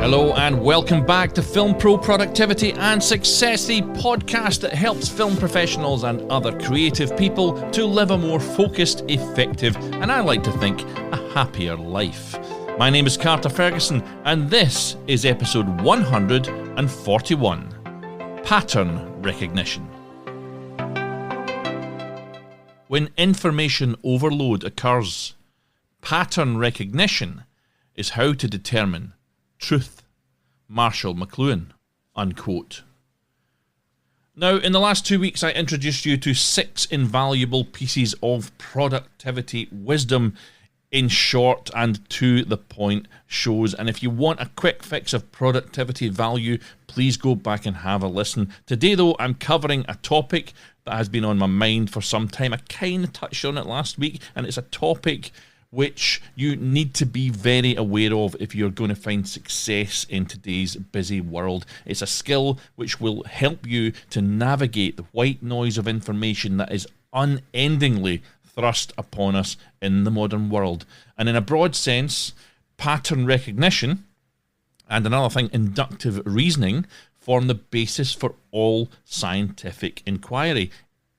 Hello and welcome back to FilmPro Productivity and Success, the podcast that helps film professionals and other creative people to live a more focused, effective, and I like to think, a happier life. My name is Carter Ferguson and this is episode 141, Pattern Recognition. When information overload occurs, pattern recognition is how to determine truth. Marshall McLuhan, unquote. Now, in the last 2 weeks, I introduced you to 6 invaluable pieces of productivity wisdom in short and to the point shows. And if you want a quick fix of productivity value, please go back and have a listen. Today, though, I'm covering a topic that has been on my mind for some time. I kind of touched on it last week, and it's a topic which you need to be very aware of if you're going to find success in today's busy world. It's a skill which will help you to navigate the white noise of information that is unendingly thrust upon us in the modern world. And in a broad sense, pattern recognition and another thing, inductive reasoning, form the basis for all scientific inquiry.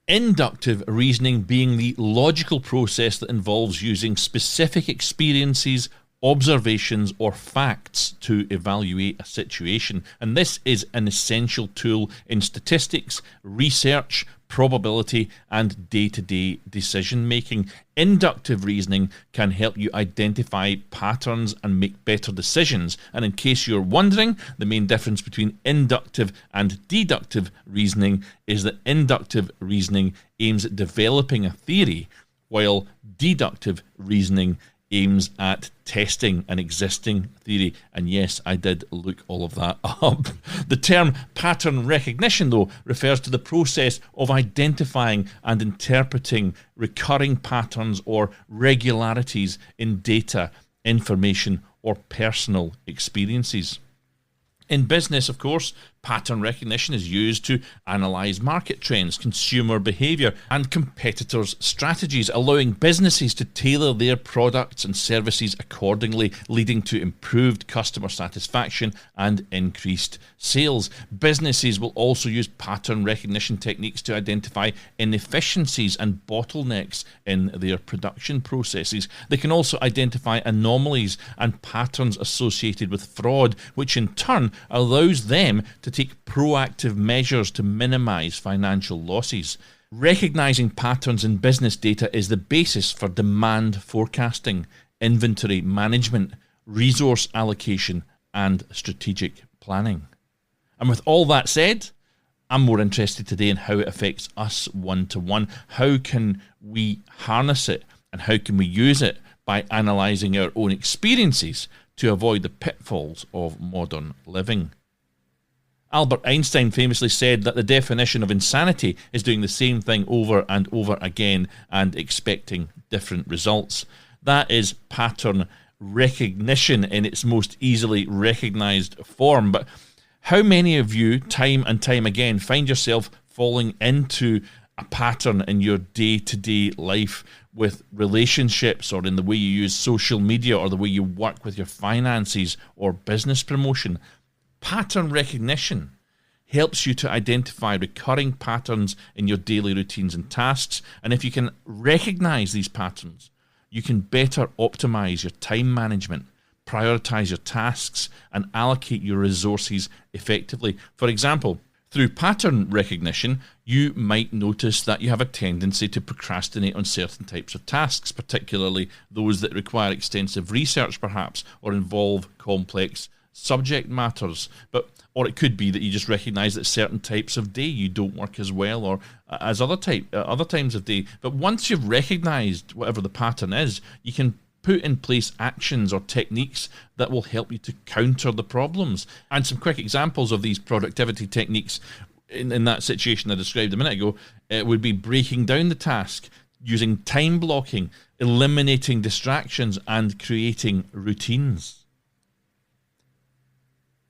Inductive reasoning being the logical process that involves using specific experiences, observations, or facts to evaluate a situation. And this is an essential tool in statistics, research, probability, and day-to-day decision making. Inductive reasoning can help you identify patterns and make better decisions. And in case you're wondering, the main difference between inductive and deductive reasoning is that inductive reasoning aims at developing a theory, while deductive reasoning aims at testing an existing theory. And yes, I did look all of that up. The term pattern recognition, though, refers to the process of identifying and interpreting recurring patterns or regularities in data, information, or personal experiences. In business, of course, pattern recognition is used to analyse market trends, consumer behaviour, and competitors' strategies, allowing businesses to tailor their products and services accordingly, leading to improved customer satisfaction and increased sales. Businesses will also use pattern recognition techniques to identify inefficiencies and bottlenecks in their production processes. They can also identify anomalies and patterns associated with fraud, which in turn allows them to take proactive measures to minimize financial losses. Recognizing patterns in business data is the basis for demand forecasting, inventory management, resource allocation, and strategic planning. And with all that said, I'm more interested today in how it affects us one-to-one. How can we harness it and how can we use it by analyzing our own experiences to avoid the pitfalls of modern living? Albert Einstein famously said that the definition of insanity is doing the same thing over and over again and expecting different results. That is pattern recognition in its most easily recognized form. But how many of you, time and time again, find yourself falling into a pattern in your day-to-day life with relationships, or in the way you use social media, or the way you work with your finances or business promotion? Pattern recognition helps you to identify recurring patterns in your daily routines and tasks. And if you can recognize these patterns, you can better optimize your time management, prioritize your tasks, and allocate your resources effectively. For example, through pattern recognition, you might notice that you have a tendency to procrastinate on certain types of tasks, particularly those that require extensive research perhaps, or involve complex subject matters. Or it could be that you just recognize that certain types of day you don't work as well or as other times of day. But once you've recognized whatever the pattern is, you can put in place actions or techniques that will help you to counter the problems. And some quick examples of these productivity techniques in that situation I described a minute ago, it would be breaking down the task, using time blocking, eliminating distractions, and creating routines.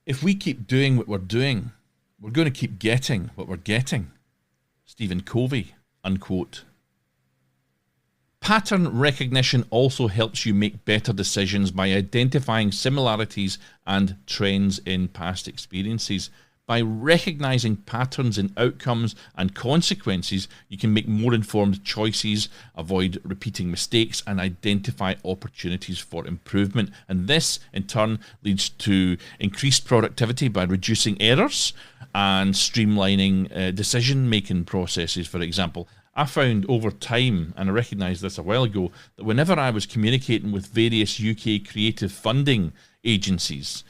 If we keep doing what we're doing, we're going to keep getting what we're getting. Stephen Covey, unquote. Pattern recognition also helps you make better decisions by identifying similarities and trends in past experiences. By recognizing patterns in outcomes and consequences, you can make more informed choices, avoid repeating mistakes, and identify opportunities for improvement. And this, in turn, leads to increased productivity by reducing errors and streamlining decision-making processes, for example. I found over time, and I recognised this a while ago, that whenever I was communicating with various UK creative funding agencies,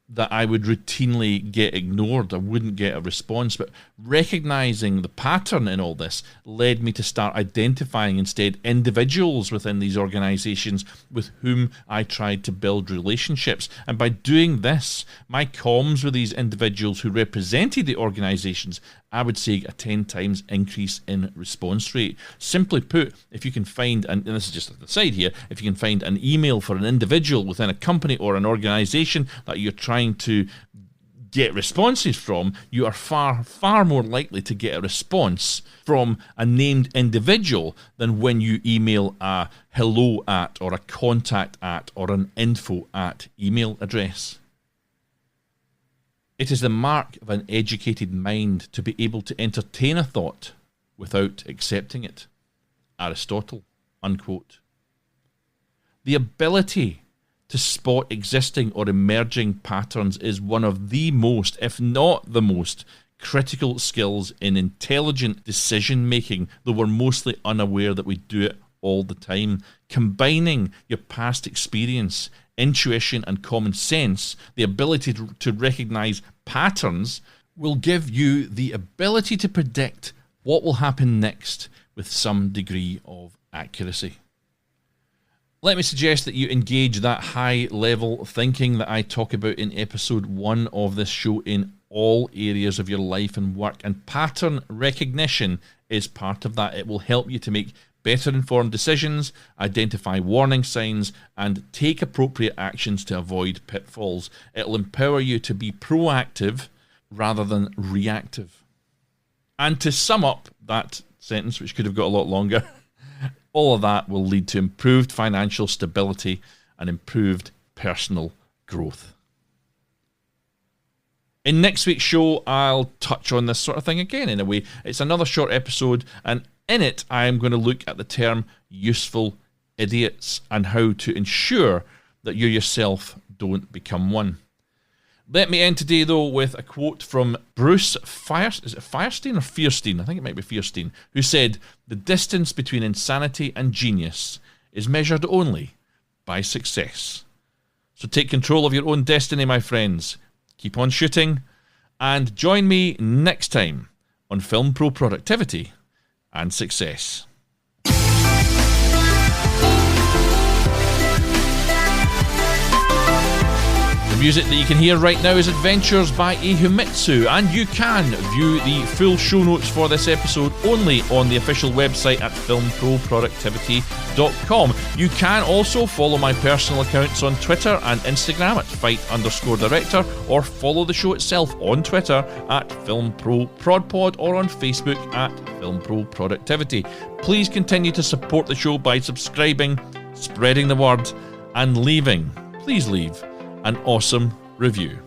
that I would routinely get ignored. I wouldn't get a response. But recognising the pattern in all this led me to start identifying instead individuals within these organisations with whom I tried to build relationships. And by doing this, my comms with these individuals who represented the organisations, I would see a 10 times increase in response rate. Simply put, if you can find, and this is just an aside here, if you can find an email for an individual within a company or an organisation that you're trying to get responses from, you are far, far more likely to get a response from a named individual than when you email a hello at or a contact at or an info at email address. It is the mark of an educated mind to be able to entertain a thought without accepting it. Aristotle, unquote. The ability to spot existing or emerging patterns is one of the most, if not the most, critical skills in intelligent decision-making, though we're mostly unaware that we do it all the time. Combining your past experience, intuition and common sense, the ability to recognize patterns, will give you the ability to predict what will happen next with some degree of accuracy. Let me suggest that you engage that high-level thinking that I talk about in episode 1 of this show in all areas of your life and work, and pattern recognition is part of that. It will help you to make better informed decisions, identify warning signs, and take appropriate actions to avoid pitfalls. It'll empower you to be proactive rather than reactive. And to sum up that sentence, which could have got a lot longer, all of that will lead to improved financial stability and improved personal growth. In next week's show, I'll touch on this sort of thing again in a way. It's another short episode, and in it, I am going to look at the term useful idiots and how to ensure that you yourself don't become one. Let me end today, though, with a quote from Bruce Feirstein or Feirstein? I think it might be Feirstein, who said, "The distance between insanity and genius is measured only by success." So take control of your own destiny, my friends. Keep on shooting, and join me next time on Film Pro Productivity and Success. The music that you can hear right now is Adventures by Himitsu, and you can view the full show notes for this episode only on the official website at filmproproductivity.com. You can also follow my personal accounts on Twitter and Instagram at fight_director, or follow the show itself on Twitter at filmproprodpod or on Facebook at filmproproductivity. Please continue to support the show by subscribing, spreading the word, and please leave an awesome review.